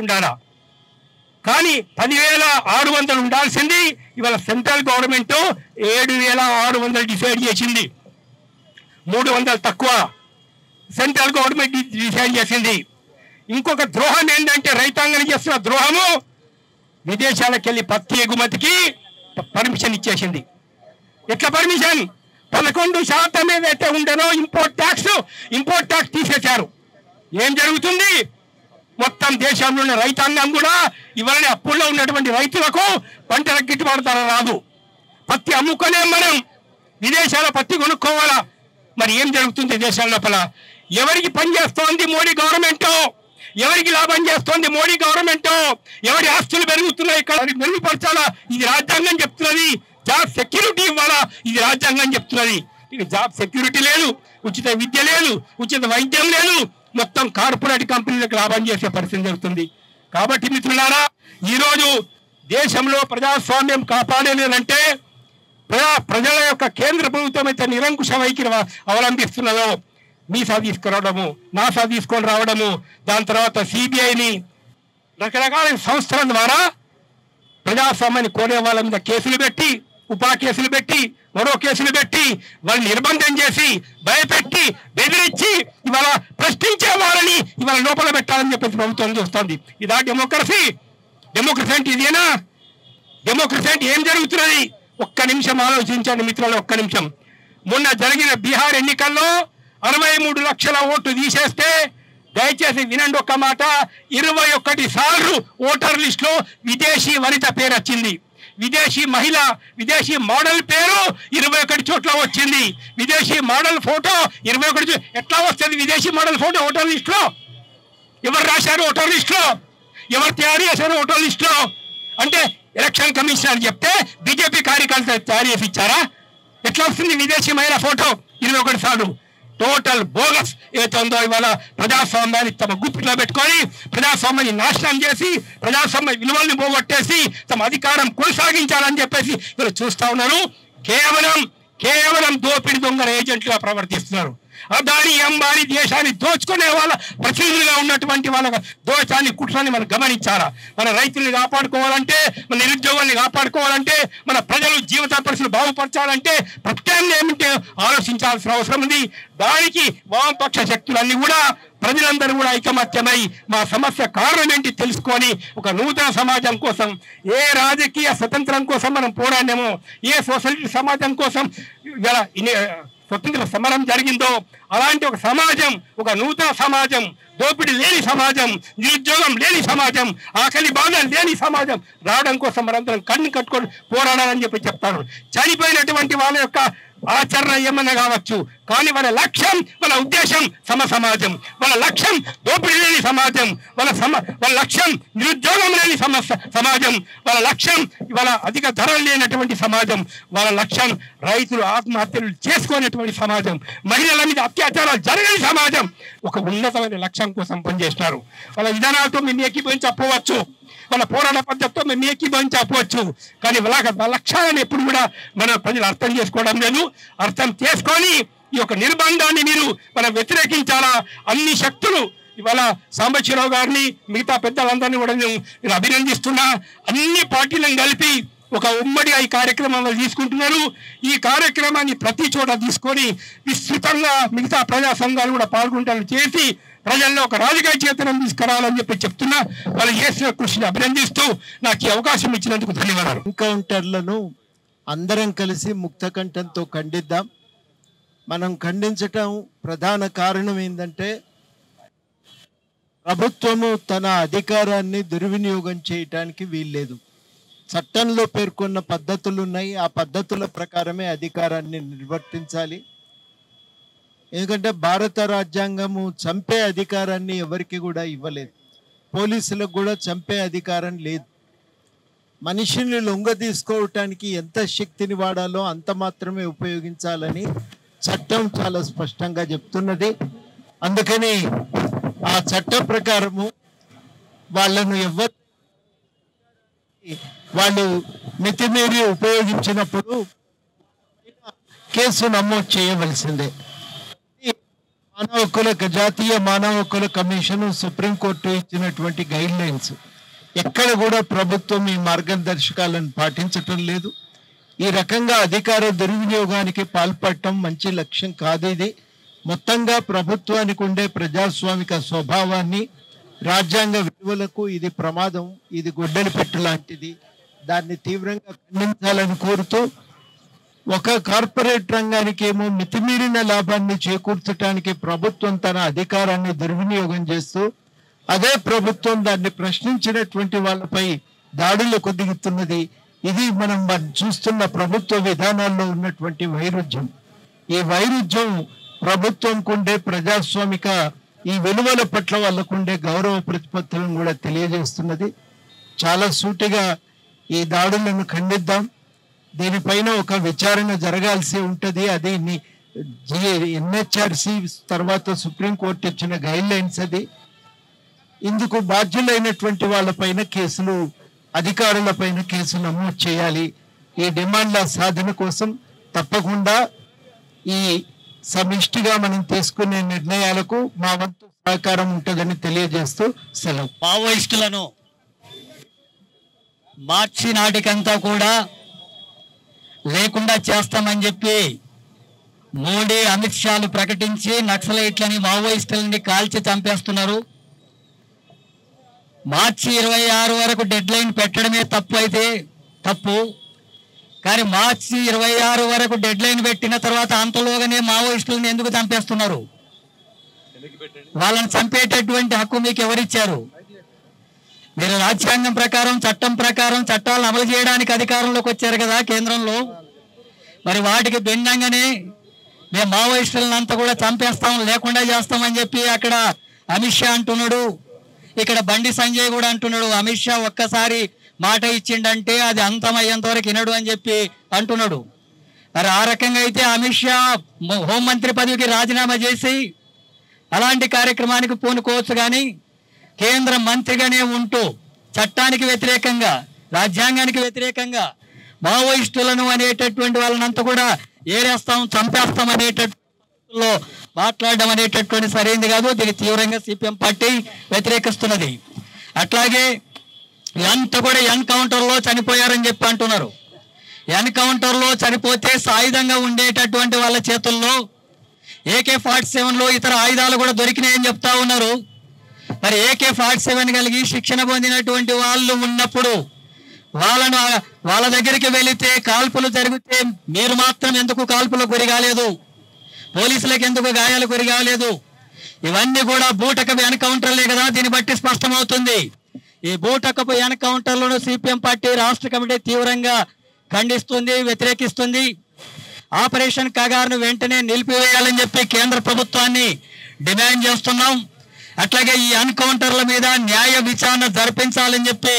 ఉండాలా, కానీ 10,600 ఉండాల్సింది ఇవాళ సెంట్రల్ గవర్నమెంట్ 7,600 డిసైడ్ చేసింది. 300 తక్కువ సెంట్రల్ గవర్నమెంట్ డిసైడ్ చేసింది. ఇంకొక ద్రోహం ఏంటంటే రైతాంగం చేస్తున్న ద్రోహము, విదేశాలకు వెళ్ళి పత్తి ఎగుమతికి పర్మిషన్ ఇచ్చేసింది. ఎట్లా పర్మిషన్? 11% ఏదైతే ఉండనో ఇంపోర్ట్ ట్యాక్స్ తీసేశారు. ఏం జరుగుతుంది? మొత్తం దేశంలో ఉన్న రైతాంగం కూడా ఇవాళ అప్పుల్లో ఉన్నటువంటి రైతులకు పంటలకు గిట్టుబాటు ధర రాదు. పత్తి అమ్ముకునే మనం విదేశాల పత్తి కొనుక్కోవాలా. మరి ఏం జరుగుతుంది దేశాల లోపల? ఎవరికి పని చేస్తోంది మోడీ గవర్నమెంట్? ఎవరికి లాభం చేస్తోంది మోడీ గవర్నమెంట్? ఎవరి ఆస్తులు పెరుగుతున్నాయి? ఇక్కడ మెరుగుపరచాలా, ఇది రాజ్యాంగం చెప్తున్నది. జాబ్ సెక్యూరిటీ ఇవ్వాలా, ఇది రాజ్యాంగం చెప్తున్నది. ఇక జాబ్ సెక్యూరిటీ లేదు, ఉచిత విద్య లేదు, ఉచిత వైద్యం లేదు, మొత్తం కార్పొరేట్ కంపెనీలకు లాభం చేసే పరిస్థితి జరుగుతుంది. కాబట్టి మిత్రులారా, ఈరోజు దేశంలో ప్రజాస్వామ్యం కాపాడలేదంటే ప్రజల యొక్క కేంద్ర ప్రభుత్వం అయితే నిరంకుశ వైఖరి అవలంబిస్తున్నదో, మీసా తీసుకురావడము, నాసా తీసుకొని రావడము, దాని తర్వాత సిబిఐని రకరకాల సంస్థల ద్వారా ప్రజాస్వామ్యాన్ని కోరే వాళ్ళ మీద కేసులు పెట్టి, ఉపా కేసులు పెట్టి, మరో కేసులు పెట్టి, వాళ్ళని నిర్బంధం చేసి, భయపెట్టి, బెదిరించి ఇవాళ ప్రశ్నించే వాళ్ళని ఇవాళ లోపల పెట్టాలని చెప్పేసి ప్రభుత్వం చూస్తుంది. ఇదా డెమోక్రసీ? డెమోక్రసీ అంటే ఇదేనా? డెమోక్రసీ అంటే ఏం జరుగుతున్నది? ఒక్క నిమిషం ఆలోచించండి మిత్రులు, ఒక్క నిమిషం. మొన్న జరిగిన బీహార్ ఎన్నికల్లో 63 లక్షల ఓట్లు తీసేస్తే, దయచేసి వినండి ఒక్క మాట, 21 సార్లు ఓటర్ లిస్టులో విదేశీ వనిత పేరు వచ్చింది. విదేశీ మహిళ, విదేశీ మోడల్ పేరు 21 చోట్ల వచ్చింది. విదేశీ మోడల్ ఫోటో 21 ఎట్లా వస్తుంది? విదేశీ మోడల్ ఫోటో ఓటర్ లిస్టులో ఎవరు రాశారు? ఓటర్ లిస్టులో ఎవరు తయారు చేశారు? ఓటర్ లిస్టులో అంటే ఎలక్షన్ కమిషన్ అని చెప్తే బీజేపీ కార్యకర్తలు తయారు చేసి ఇచ్చారా? ఎట్లా వస్తుంది విదేశీ మహిళ ఫోటో 21 సార్లు? టోటల్ బోగస్ ఏతుందో ఇవాళ ప్రజాస్వామ్యాన్ని తమ గుప్పిట్లో పెట్టుకొని ప్రజాస్వామ్యాన్ని నాశనం చేసి ప్రజాస్వామ్య విలువల్ని పోగొట్టేసి తమ అధికారం కొనసాగించాలని చెప్పేసి వీళ్ళు చూస్తా ఉన్నారు. కేవలం దోపిడి దొంగల ఏజెంట్లుగా ప్రవర్తిస్తున్నారు. అదాని అంబానీ దేశాన్ని దోచుకునే వాళ్ళ ప్రతినిధులుగా ఉన్నటువంటి వాళ్ళ దోషాన్ని కుట్రాన్ని మనం గమనించాలా. మన రైతుల్ని కాపాడుకోవాలంటే, మన నిరుద్యోగాన్ని కాపాడుకోవాలంటే, మన ప్రజలు జీవిత పరిస్థితులు బాగుపరచాలంటే ప్రత్యామ్నాయం ఆలోచించాల్సిన అవసరం ఉంది. దానికి వామపక్ష శక్తులన్నీ కూడా ప్రజలందరూ కూడా ఐకమత్యమై మా సమస్య కారణం ఏంటి తెలుసుకొని ఒక నూతన సమాజం కోసం, ఏ రాజకీయ స్వతంత్రం కోసం మనం పోరాడామో, ఏ సోషలిస్ట్ సమాజం కోసం స్వతంత్ర సమరం జరిగిందో అలాంటి ఒక సమాజం, ఒక నూతన సమాజం, దోపిడీ లేని సమాజం, నిరుద్యోగం లేని సమాజం, ఆకలి బాధ లేని సమాజం రావడం కోసం మనందరం కన్ను కట్టుకొని పోరాడాలని చెప్పి చెప్తారు. చనిపోయినటువంటి వాళ్ళ యొక్క ఆచరణ ఏమన్నా కావచ్చు, కానీ వాళ్ళ లక్ష్యం, వాళ్ళ ఉద్దేశం సమాజం, వాళ్ళ లక్ష్యం దోపిడీ లేని సమాజం, వాళ్ళ లక్ష్యం నిరుద్యోగం లేని సమాజం, వాళ్ళ లక్ష్యం ఇవాళ అధిక ధరలు లేనటువంటి సమాజం, వాళ్ళ లక్ష్యం రైతులు ఆత్మహత్యలు చేసుకునేటువంటి సమాజం, మహిళల మీద అత్యాచారాలు జరగని సమాజం. ఒక ఉన్నతమైన లక్ష్యం కోసం పనిచేస్తున్నారు. వాళ్ళ విధానాలతో మేము ఏకీభవించకపోవచ్చు, వాళ్ళ పోరాట పద్ధతితో మేము ఏకీభవించకపోవచ్చు, కానీ వాళ్ళ లక్ష్యాలను ఎప్పుడు కూడా మన ప్రజలు అర్థం చేసుకోవడం లేదు. అర్థం చేసుకొని ఈ యొక్క నిర్బంధాన్ని మనం వ్యతిరేకించాలా. అన్ని శక్తులు ఇవాళ సాంబశివరావు గారిని, మిగతా పెద్దలందరినీ కూడా నేను అభినందిస్తున్నా. అన్ని పార్టీలను కలిపి ఒక ఉమ్మడి ఈ కార్యక్రమాలు తీసుకుంటున్నారు. ఈ కార్యక్రమాన్ని ప్రతి చోట తీసుకొని విస్తృతంగా మిగతా ప్రజా సంఘాలు కూడా పాల్గొంటారు చేసి ప్రజల్లో ఒక రాజకీయ చేతనం తీసుకురావాలని చెప్పి చెప్తున్నా. వాళ్ళు చేసిన కృషిని అభినందిస్తూ నాకు ఈ అవకాశం ఇచ్చినందుకు ధన్యవాదాలు. ఎన్కౌంటర్లను అందరం కలిసి ముక్త కంఠంతో ఖండిద్దాం. మనం ఖండించటం ప్రధాన కారణం ఏంటంటే ప్రభుత్వము తన అధికారాన్ని దుర్వినియోగం చేయటానికి వీల్లేదు. చట్టంలో పేర్కొన్న పద్ధతులు ఉన్నాయి, ఆ పద్ధతుల ప్రకారమే అధికారాన్ని నిర్వర్తించాలి. ఎందుకంటే భారత రాజ్యాంగము చంపే అధికారాన్ని ఎవరికి కూడా ఇవ్వలేదు, పోలీసులకు కూడా చంపే అధికారం లేదు. మనిషిని లొంగ తీసుకోవటానికి ఎంత శక్తిని వాడాలో అంత మాత్రమే ఉపయోగించాలని చట్టం చాలా స్పష్టంగా చెప్తున్నది. అందుకని ఆ చట్ట ప్రకారము వాళ్ళను వాళ్ళు మితిమీరి ఉపయోగించినప్పుడు కేసు నమోదు చేయవలసిందే. జాతీయ మానవ హక్కుల కమిషన్ సుప్రీంకోర్టు ఇచ్చినటువంటి గైడ్ లైన్స్ ఎక్కడ కూడా ప్రభుత్వం ఈ మార్గదర్శకాలను పాటించటం లేదు. ఈ రకంగా అధికార దుర్వినియోగానికి పాల్పడటం మంచి లక్ష్యం కాదు. ఇది మొత్తంగా ప్రభుత్వానికి ఉండే ప్రజాస్వామిక స్వభావాన్ని, రాజ్యాంగ విలువలకు ఇది ప్రమాదం. ఇది గొడ్డలి పెట్టు లాంటిది. దాన్ని తీవ్రంగా ఖండించాలని కోరుతూ, ఒక కార్పొరేట్ రంగానికి ఏమో మితిమీరిన లాభాన్ని చేకూర్చడానికి ప్రభుత్వం తన అధికారాన్ని దుర్వినియోగం చేస్తూ, అదే ప్రభుత్వం దాన్ని ప్రశ్నించినటువంటి వాళ్ళపై దాడులకు దిగుతున్నది. ఇది మనం చూస్తున్న ప్రభుత్వ విధానాల్లో ఉన్నటువంటి వైరుధ్యం. ఈ వైరుధ్యం ప్రభుత్వంకు ఉండే ప్రజాస్వామిక ఈ విలువల పట్ల వాళ్ళకుండే గౌరవ ప్రతిపత్తులను కూడా తెలియజేస్తున్నది. చాలా సూటిగా ఈ దాడులను ఖండిద్దాం. దీనిపైన ఒక విచారణ జరగాల్సి ఉంటుంది. అది NHRC తర్వాత సుప్రీంకోర్టు ఇచ్చిన గైడ్ లైన్స్. అది ఇందుకు బాధ్యులైనటువంటి వాళ్ళపైన కేసులు, అధికారులపైన కేసులు నమోదు చేయాలి. ఈ డిమాండ్ల సాధన కోసం తప్పకుండా ఈ సమిష్టిగా మనం తీసుకునే నిర్ణయాలకు మా వంతు సహకారం ఉంటుందని తెలియజేస్తూ సెలవు. మావోయిస్టులను మార్చి నాటికంతా కూడా లేకుండా చేస్తామని చెప్పి మోడీ, అమిత్ షాలు ప్రకటించి నక్సలైట్లని, మావోయిస్టులని కాల్చి చంపేస్తున్నారు. మార్చి 26 వరకు డెడ్ లైన్ పెట్టడమే తప్పు అయితే తప్పు. కానీ మార్చి 26 వరకు డెడ్ లైన్ పెట్టిన తర్వాత అంతలోగానే మావోయిస్టులను ఎందుకు చంపేస్తున్నారు? వాళ్ళని చంపేటటువంటి హక్కు మీకు ఎవరిచ్చారు? మీరు రాజ్యాంగం ప్రకారం, చట్టం ప్రకారం చట్టాలను అమలు చేయడానికి అధికారంలోకి వచ్చారు కదా కేంద్రంలో. మరి వాటికి భిన్నంగానే మేము మావోయిస్టులను అంతా కూడా చంపేస్తాం, లేకుండా చేస్తామని చెప్పి అక్కడ అమిత్ షా అంటున్నాడు, ఇక్కడ బండి సంజయ్ కూడా అంటున్నాడు. అమిత్ షా ఒక్కసారి మాట ఇచ్చిండంటే అది అంతమయ్యేంత వరకు వినడు అని చెప్పి అంటున్నాడు. మరి ఆ రకంగా అయితే అమిత్ షా హోంమంత్రి పదవికి రాజీనామా చేసి అలాంటి కార్యక్రమానికి పూనుకోవచ్చు. కానీ కేంద్ర మంత్రిగానే ఉంటూ చట్టానికి వ్యతిరేకంగా, రాజ్యాంగానికి వ్యతిరేకంగా మావోయిస్టులను అనేటటువంటి వాళ్ళనంతా కూడా ఏరేస్తాం, చంపేస్తాం అనేటటువంటి మాట్లాడడం అనేటటువంటి సరైనది కాదు. దీన్ని తీవ్రంగా సిపిఎం పార్టీ వ్యతిరేకిస్తున్నది. అట్లాగే అంతా కూడా ఎన్కౌంటర్లో చనిపోయారని చెప్పి అంటున్నారు. ఎన్కౌంటర్లో చనిపోతే సాయుధంగా ఉండేటటువంటి వాళ్ళ చేతుల్లో AK-47లో ఇతర ఆయుధాలు కూడా దొరికినాయని చెప్తా ఉన్నారు. మరి AK-47 కలిగి శిక్షణ పొందినటువంటి వాళ్ళు ఉన్నప్పుడు వాళ్ళ దగ్గరికి వెళితే కాల్పులు జరిగితే మీరు మాత్రం ఎందుకు కాల్పులకు గురి కాలేదు? పోలీసులకు ఎందుకు గాయాలు గురి కాలేదు? ఇవన్నీ కూడా బూటకపు ఎన్కౌంటర్లే కదా. దీన్ని బట్టి స్పష్టమవుతుంది. ఈ బూటకపు ఎన్కౌంటర్లను సిపిఎం పార్టీ రాష్ట్ర కమిటీ తీవ్రంగా ఖండిస్తుంది, వ్యతిరేకిస్తుంది. ఆపరేషన్ కగారును వెంటనే నిలిపివేయాలని చెప్పి కేంద్ర ప్రభుత్వాన్ని డిమాండ్ చేస్తున్నాం. అట్లాగే ఈ ఎన్కౌంటర్ల మీద న్యాయ విచారణ జరిపించాలని చెప్పి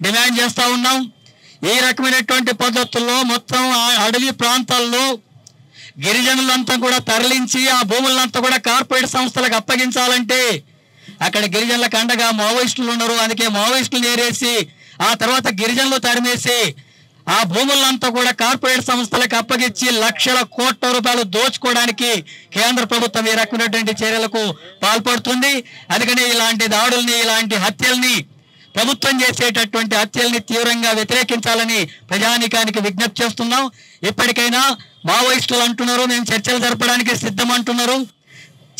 డిమాండ్ చేస్తూ ఉన్నాం. ఈ రకమైనటువంటి పద్ధతుల్లో మొత్తం అడవి ప్రాంతాల్లో గిరిజనులంతా కూడా తరలించి ఆ భూములంతా కూడా కార్పొరేట్ సంస్థలకు అప్పగించాలంటే అక్కడ గిరిజనులకు అండగా మావోయిస్టులు ఉన్నారు. అందుకే మావోయిస్టులు ఏరేసి ఆ తర్వాత గిరిజనులు తరిమేసి ఆ భూములంతా కూడా కార్పొరేట్ సంస్థలకు అప్పగించి లక్షల కోట్ల రూపాయలు దోచుకోవడానికి కేంద్ర ప్రభుత్వం ఈ రకమైనటువంటి చర్యలకు పాల్పడుతుంది. అందుకని ఇలాంటి దాడుల్ని, ఇలాంటి హత్యల్ని, ప్రభుత్వం చేసేటటువంటి హత్యల్ని తీవ్రంగా వ్యతిరేకించాలని ప్రజానీకానికి విజ్ఞప్తి చేస్తున్నాం. ఇప్పటికైనా మావోయిస్టులు అంటున్నారు మేము చర్చలు జరపడానికి సిద్ధం అంటున్నారు.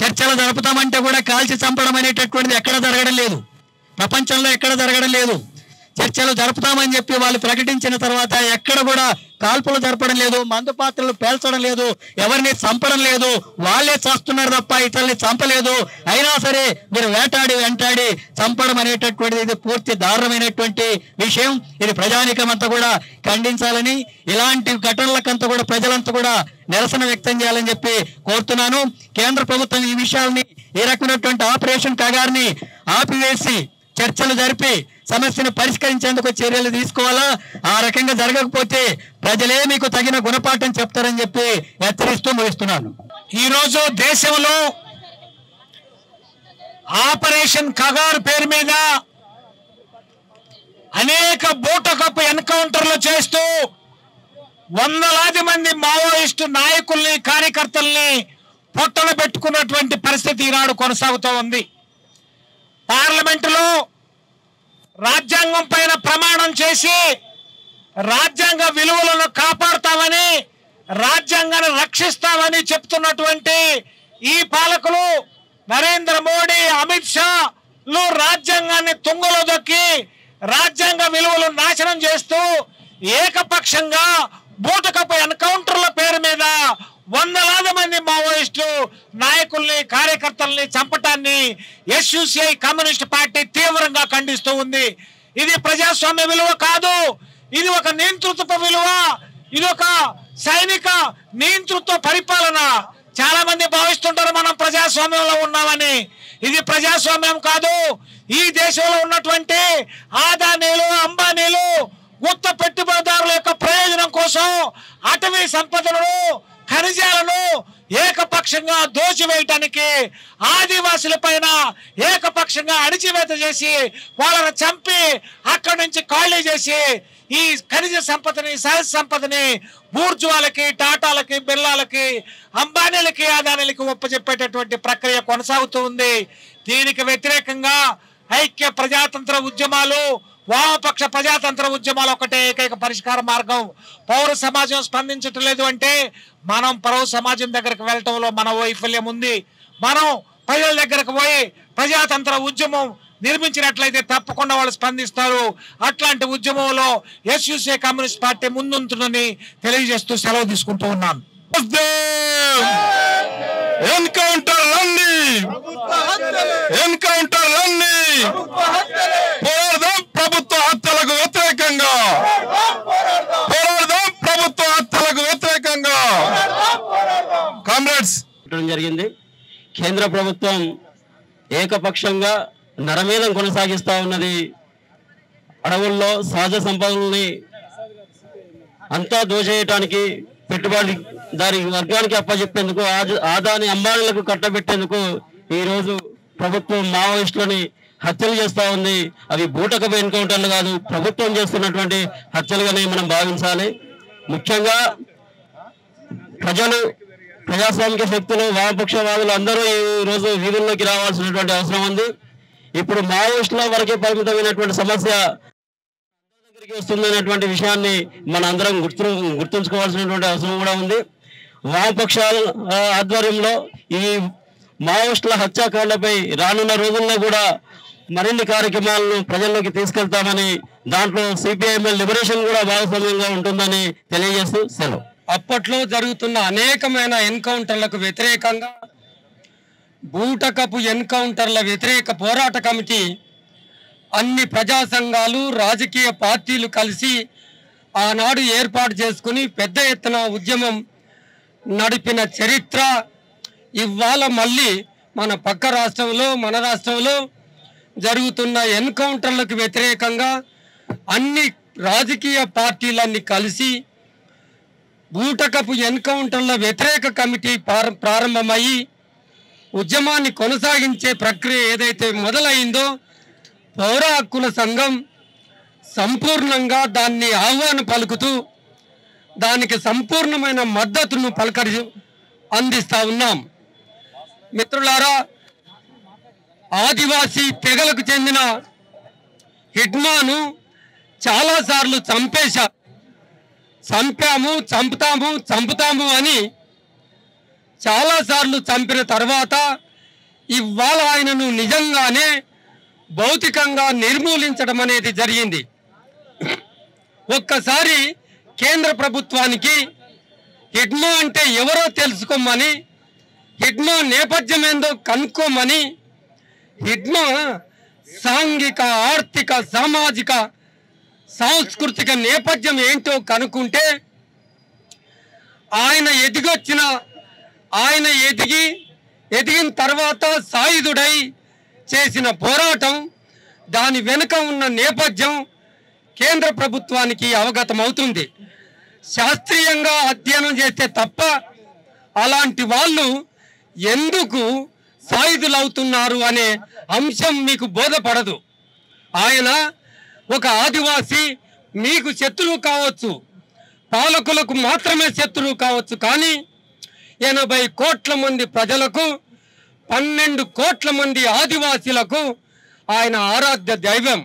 చర్చలు జరుపుతామంటే కూడా కాల్చి చంపడం అనేటటువంటిది ఎక్కడ జరగడం లేదు, ప్రపంచంలో ఎక్కడ జరగడం లేదు. చర్చలు జరుపుతామని చెప్పి వాళ్ళు ప్రకటించిన తర్వాత ఎక్కడ కూడా కాల్పులు జరపడం లేదు, మందు పాత్రలు పేల్చడం లేదు, ఎవరిని చంపడం లేదు. వాళ్ళే చేస్తున్నారు తప్ప ఇతరుల్ని చంపలేదు. అయినా సరే మీరు వెంటాడి చంపడం అనేటటువంటిది ఇది పూర్తి దారుణమైనటువంటి విషయం. ఇది ప్రజానీకం అంతా కూడా ఖండించాలని, ఇలాంటి ఘటనలకంతా కూడా ప్రజలంతా కూడా నిరసన వ్యక్తం చేయాలని చెప్పి కోరుతున్నాను. కేంద్ర ప్రభుత్వం ఈ విషయాల్ని, ఈ రకమైనటువంటి ఆపరేషన్ కగారుని ఆపివేసి చర్చలు జరిపి సమస్యను పరిష్కరించేందుకు చర్యలు తీసుకోవాలా. ఆ రకంగా జరగకపోతే ప్రజలే మీకు తగిన గుణపాఠం చెప్తారని చెప్పి హెచ్చరిస్తూ ముగిస్తున్నాను. ఈరోజు దేశంలో ఆపరేషన్ కగారు పేరు మీద అనేక బూటకపు ఎన్కౌంటర్లు చేస్తూ వందలాది మంది మావోయిస్టు నాయకుల్ని, కార్యకర్తల్ని పొట్టన పెట్టుకున్నటువంటి పరిస్థితి ఈనాడు కొనసాగుతూ ఉంది. పార్లమెంటులో రాజ్యాంగం పైన ప్రమాణం చేసి రాజ్యాంగ విలువలను కాపాడుతామని, రాజ్యాంగాన్ని రక్షిస్తామని చెప్తున్నటువంటి ఈ పాలకులు నరేంద్ర మోడీ, అమిత్ షాలు రాజ్యాంగాన్ని తుంగలో దొక్కి రాజ్యాంగ విలువలు నాశనం చేస్తూ ఏకపక్షంగా బూటకపు ఎన్కౌంటర్ల పేరు మీద వందలాది మంది మావోయిస్టులు నాయకుల్ని, కార్యకర్తల్ని చంపటాన్ని ఎస్యూసీఐ కమ్యూనిస్ట్ పార్టీ తీవ్రంగా ఖండిస్తూ ఉంది. ఇది ప్రజాస్వామ్య విలువ కాదు, ఇది ఒక నియంతృత్వ విలువ, ఇది ఒక సైనిక నియంతృత్వ పరిపాలన. చాలా మంది భావిస్తుంటారు మనం ప్రజాస్వామ్యంలో ఉన్నామని. ఇది ప్రజాస్వామ్యం కాదు. ఈ దేశంలో ఉన్నటువంటి ఆదానీలు, అంబానీలు, గుత్త పెట్టుబడిదారుల యొక్క ప్రయోజనం కోసం అటవీ సంపదలను, ఖనిజాలను ఏకపక్షంగా దోచివేయటానికి, ఆదివాసుల పైన ఏకపక్షంగా అణిచివేత చేసి వాళ్ళని చంపి అక్కడి నుంచి ఖాళీ చేసి ఈ ఖనిజ సంపదని, సహజ సంపదని బూర్జువాలకి, టాటాలకి, బిర్లాలకి, అంబానీలకి, ఆదానీలకి ఒప్పచెప్పేటటువంటి ప్రక్రియ కొనసాగుతూ ఉంది. దీనికి వ్యతిరేకంగా ఐక్య ప్రజాతంత్ర ఉద్యమాలు, వామపక్ష ప్రజాతంత్ర ఉద్యమాలు ఒకటే ఏకైక పరిష్కార మార్గం. పౌర సమాజం స్పందించటం లేదు అంటే మనం పౌర సమాజం దగ్గరకు వెళ్ళటంలో మన వైఫల్యం ఉంది. మనం ప్రజల దగ్గరకు పోయి ప్రజాతంత్ర ఉద్యమం నిర్మించినట్లయితే తప్పకుండా వాళ్ళు స్పందిస్తారు. అట్లాంటి ఉద్యమంలో ఎస్యూసీఐ కమ్యూనిస్ట్ పార్టీ ముందుంటుందని తెలియజేస్తూ సెలవు తీసుకుంటూ ఉన్నాను. ప్రభుత్వ హత్యలకు వ్యతిరేకంగా పోరాడదాం, ప్రభుత్వ హత్యలకు వ్యతిరేకంగా. కామ్రేడ్స్ జరిగింది. కేంద్ర ప్రభుత్వం ఏకపక్షంగా నరమేధం కొనసాగిస్తూ ఉన్నది. అడవుల్లో సహజ సంపదల్ని అంతా దోచేయటానికి, పెట్టుబడిదారి వర్గానికి అప్పచెప్పేందుకు, ఆదాని అంబానీలకు కట్టబెట్టేందుకు ఈరోజు ప్రభుత్వం మావోయిస్టులని హత్యలు చేస్తూ ఉంది. అవి బూటకపు ఎన్కౌంటర్లు కాదు, ప్రభుత్వం చేస్తున్నటువంటి హత్యలుగానే మనం భావించాలి. ముఖ్యంగా ప్రజలు, ప్రజాస్వామిక శక్తులు, వామపక్షవాదులు అందరూ ఈరోజు వీధుల్లోకి రావాల్సినటువంటి అవసరం ఉంది. ఇప్పుడు మావోయిస్టుల వరకే పరిమితమైనటువంటి సమస్య దగ్గరికి వస్తుందనేటువంటి విషయాన్ని మన అందరం గుర్తుంచుకోవాల్సినటువంటి అవసరం కూడా ఉంది. వామపక్షాల ఆధ్వర్యంలో ఈ మావోయిస్టుల హత్యాకాండపై రానున్న రోజుల్లో కూడా మరిన్ని కార్యక్రమాలను ప్రజల్లోకి తీసుకెళ్తామని, దాంట్లో సిపిఐఎంఎల్ లిబరేషన్ కూడా భాగస్వామ్యంగా ఉంటుందని తెలియజేస్తూ సెలవు. అప్పట్లో జరుగుతున్న అనేకమైన ఎన్కౌంటర్లకు వ్యతిరేకంగా బూటకపు ఎన్కౌంటర్ల వ్యతిరేక పోరాట కమిటీ, అన్ని ప్రజా సంఘాలు, రాజకీయ పార్టీలు కలిసి ఆనాడు ఏర్పాటు చేసుకుని పెద్ద ఎత్తున ఉద్యమం నడిపిన చరిత్ర ఇవాళ మళ్ళీ మన పక్క రాష్ట్రంలో, మన రాష్ట్రంలో జరుగుతున్న ఎన్కౌంటర్లకు వ్యతిరేకంగా అన్ని రాజకీయ పార్టీలన్నీ కలిసి బూటకపు ఎన్కౌంటర్ల వ్యతిరేక కమిటీ ప్రారంభమయ్యి ఉద్యమాన్ని కొనసాగించే ప్రక్రియ ఏదైతే మొదలైందో, పౌర హక్కుల సంఘం సంపూర్ణంగా దాన్ని ఆహ్వానం పలుకుతూ దానికి సంపూర్ణమైన మద్దతును అందిస్తూ ఉన్నాం. మిత్రులారా, ఆదివాసీ తెగలకు చెందిన హిడ్మాను చాలాసార్లు చంపుతాము అని చాలాసార్లు చంపిన తర్వాత ఇవాళ ఆయనను నిజంగానే భౌతికంగా నిర్మూలించడం అనేది జరిగింది. ఒక్కసారి కేంద్ర ప్రభుత్వానికి హిడ్మా అంటే ఎవరో తెలుసుకోమని, హిడ్మా నేపథ్యం ఏందో కనుక్కోమని, హిడ్మా సాంఘిక, ఆర్థిక, సామాజిక, సాంస్కృతిక నేపథ్యం ఏంటో కనుక్కుంటే ఆయన ఎదిగిన తర్వాత సాయుధుడై చేసిన పోరాటం, దాని వెనుక ఉన్న నేపథ్యం కేంద్ర ప్రభుత్వానికి అవగతమవుతుంది. శాస్త్రీయంగా అధ్యయనం చేస్తే తప్ప అలాంటి వాళ్ళు ఎందుకు సాయుధులవుతున్నారు అనే అంశం మీకు బోధపడదు. ఆయన ఒక ఆదివాసి, మీకు శత్రువు కావచ్చు, పాలకులకు మాత్రమే శత్రువు కావచ్చు, కానీ 80 కోట్ల మంది ప్రజలకు 12 కోట్ల మంది ఆదివాసీలకు ఆయన ఆరాధ్య దైవం.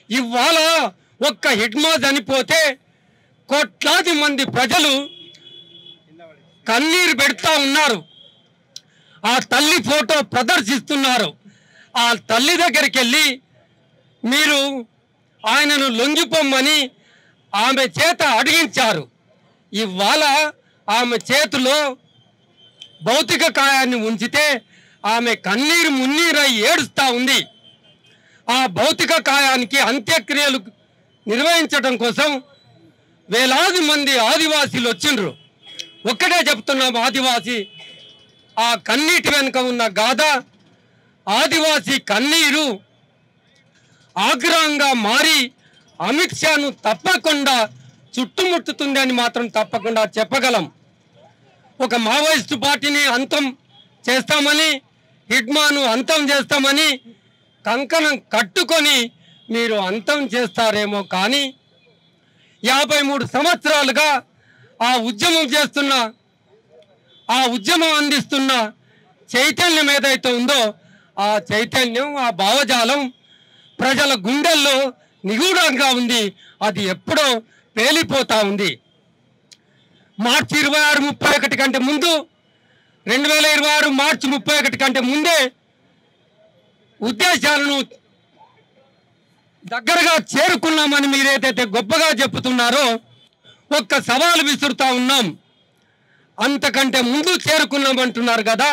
ఇవాళ ఒక్క హిడ్మా చనిపోతే కోట్లాది మంది ప్రజలు కన్నీరు పెడతా ఉన్నారు. ఆ తల్లి ఫోటో ప్రదర్శిస్తున్నారు. ఆ తల్లి దగ్గరికి వెళ్ళి మీరు ఆయనను లొంగిపోమ్మని ఆమె చేత అడిగించారు. ఇవాళ ఆమె చేతిలో భౌతిక కాయాన్ని ఉంచితే ఆమె కన్నీరు మున్నీరై ఏడుస్తూ ఉంది. ఆ భౌతిక కాయానికి అంత్యక్రియలు నిర్వహించడం కోసం వేలాది మంది ఆదివాసీలు వచ్చిండ్రు. ఒక్కటే చెప్తున్నాం, ఆదివాసీ ఆ కన్నీటి వెనుక ఉన్న గాథ, ఆదివాసీ కన్నీరు ఆగ్రహంగా మారి అమిత్ షాను తప్పకుండా చుట్టుముట్టుతుందని మాత్రం తప్పకుండా చెప్పగలం. ఒక మావోయిస్టు పార్టీని అంతం చేస్తామని, హిడ్మాను అంతం చేస్తామని కంకణం కట్టుకొని మీరు అంతం చేస్తారేమో, కానీ 53 సంవత్సరాలుగా ఆ ఉద్యమం చేస్తున్న, ఆ ఉద్యమం అందిస్తున్న చైతన్యం ఏదైతే ఉందో ఆ చైతన్యం, ఆ భావజాలం ప్రజల గుండెల్లో నిగూఢంగా ఉంది. అది ఎప్పుడో పేలిపోతా ఉంది. మార్చి 26, 31 కంటే ముందు, 2026 మార్చి 31 కంటే ముందే ఉద్దేశాలను దగ్గరగా చేరుకున్నామని మీరేదైతే గొప్పగా చెప్తున్నారో ఒక్క సవాలు విసురుతా ఉన్నాం. అంతకంటే ముందు చేరుకున్నామంటున్నారు కదా,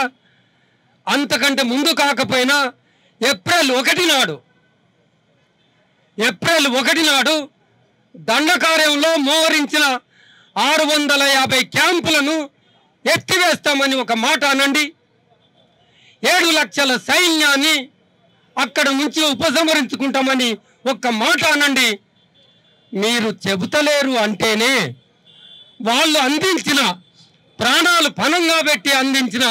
అంతకంటే ముందు కాకపోయినా ఏప్రిల్ 1 నాడు దండకార్యంలో మోహరించిన 650 క్యాంపులను ఎత్తివేస్తామని ఒక మాట అనండి. 7 లక్షల సైన్యాన్ని అక్కడ నుంచి ఉపసంహరించుకుంటామని ఒక్క మాట అనండి. మీరు చెబుతలేరు అంటేనే వాళ్ళు అందించిన, ప్రాణాలు పణంగా పెట్టి అందించిన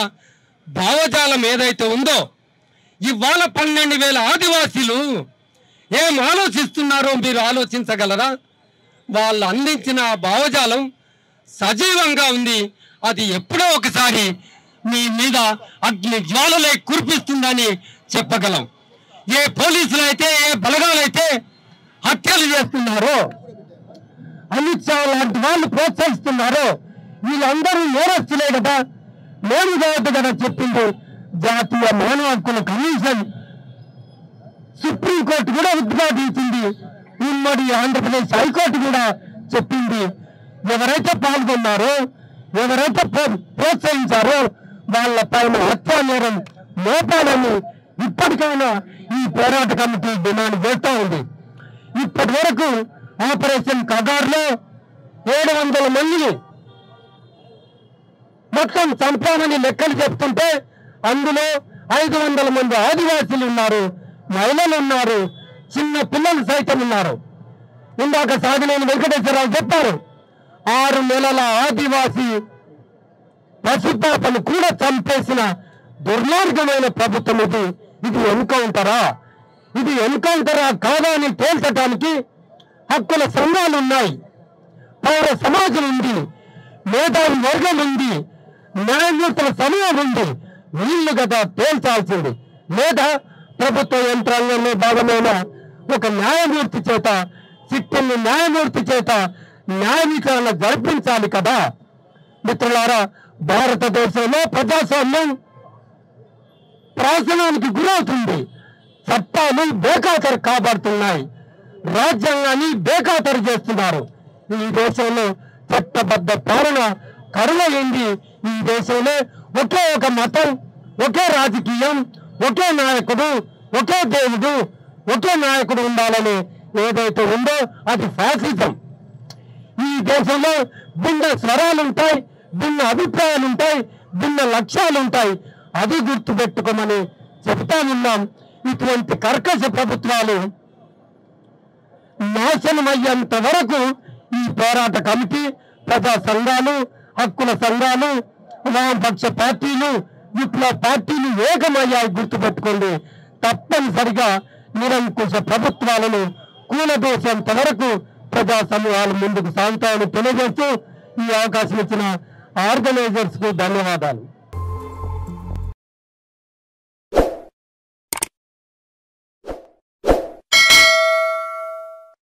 భావజాలం ఏదైతే ఉందో, ఇవాళ 12,000 ఆదివాసీలు ఏం ఆలోచిస్తున్నారో మీరు ఆలోచించగలరా? వాళ్ళు అందించిన భావజాలం సజీవంగా ఉంది. అది ఎప్పుడో ఒకసారి మీ మీద అగ్ని జ్వాలలై కురిపిస్తుందని చెప్పగలం. ఏ పోలీసులు అయితే, ఏ బలగాలైతే హత్యలు చేస్తున్నారో, అమిత్ షా లాంటి వాళ్ళు ప్రోత్సహిస్తున్నారో, వీళ్ళందరూ నేరస్తులే కదా. మేము కావద్దు కదా చెప్పింది జాతీయ మానవ హక్కుల కమిషన్. సుప్రీంకోర్టు కూడా ఉద్ఘాటించింది. ఉమ్మడి ఆంధ్రప్రదేశ్ హైకోర్టు కూడా చెప్పింది. ఎవరైతే పాల్గొన్నారో, ఎవరైతే ప్రోత్సహించారో వాళ్ళ పైన హత్యా నేరం మోపాలని ఇప్పటికైనా ఈ పోరాట కమిటీ డిమాండ్ చేస్తూ ఉంది. ఇప్పటి వరకు ఆపరేషన్ కగార్లో 700 మందిని మొత్తం చంపామని లెక్కలు చెప్తుంటే అందులో 500 మంది ఆదివాసీలు ఉన్నారు, మహిళలు ఉన్నారు, చిన్న పిల్లలు సైతం ఉన్నారు. ఇందాక సాగినేని వెంకటేశ్వరరావు చెప్పారు, 6 నెలల ఆదివాసీ పసిపాపను కూడా చంపేసిన దుర్మార్గమైన ప్రభుత్వం ఇది. ఇది ఎన్కౌంటరా? ఇది ఎన్కౌంటరా కాదా అని తేల్చడానికి హక్కుల సంఘాలు ఉన్నాయి, పౌర సమాజం ఉంది, మేధావి వర్గం ఉంది, న్యాయమూర్తుల సమూహం ఉంది. వీళ్ళు కదా తేల్చాల్సింది. లేదా ప్రభుత్వ యంత్రాంగంలో భాగమైన ఒక న్యాయమూర్తి చేత, సిట్టింగ్ న్యాయమూర్తి చేత న్యాయ విచారణ జరిపించాలి కదా. మిత్రులారా, భారతదేశంలో ప్రజాస్వామ్యం ప్రాసనానికి గురవుతుంది. చట్టాలు బేఖాతరు కాబడుతున్నాయి, రాజ్యాంగాన్ని బేఖాతరు చేస్తున్నారు. ఈ దేశంలో చట్టబద్ధ పాలన కరువైంది. ఈ దేశంలో ఒకే ఒక మతం, ఒకే రాజకీయం, ఒకే నాయకుడు, ఒకే దేవుడు, ఒకే నాయకుడు ఉండాలని ఏదైతే ఉందో అది ఫ్యాసిజం. ఈ దేశంలో భిన్న స్వరాలు ఉంటాయి, భిన్న అభిప్రాయాలు ఉంటాయి, భిన్న లక్ష్యాలు ఉంటాయి. అది గుర్తుపెట్టుకోమని చెబుతా ఉన్నాం. ఇటువంటి కర్కశ ప్రభుత్వాలు నాశనమయ్యేంత వరకు ఈ పోరాట కమిటీ, ప్రజా సంఘాలు, హక్కుల సంఘాలు, వామపక్ష పార్టీలు, విప్లవ పార్టీలు ఏకమయ్యాయి. గుర్తుపెట్టుకోండి. తప్పనిసరిగా నిరంకుశ ప్రభుత్వాలను కూలదోసేంత వరకు ప్రజా సమూహాలు ముందుకు సాగుతాయని తెలియజేస్తూ ఈ అవకాశం ఇచ్చిన ఆర్గనైజర్స్కు ధన్యవాదాలు.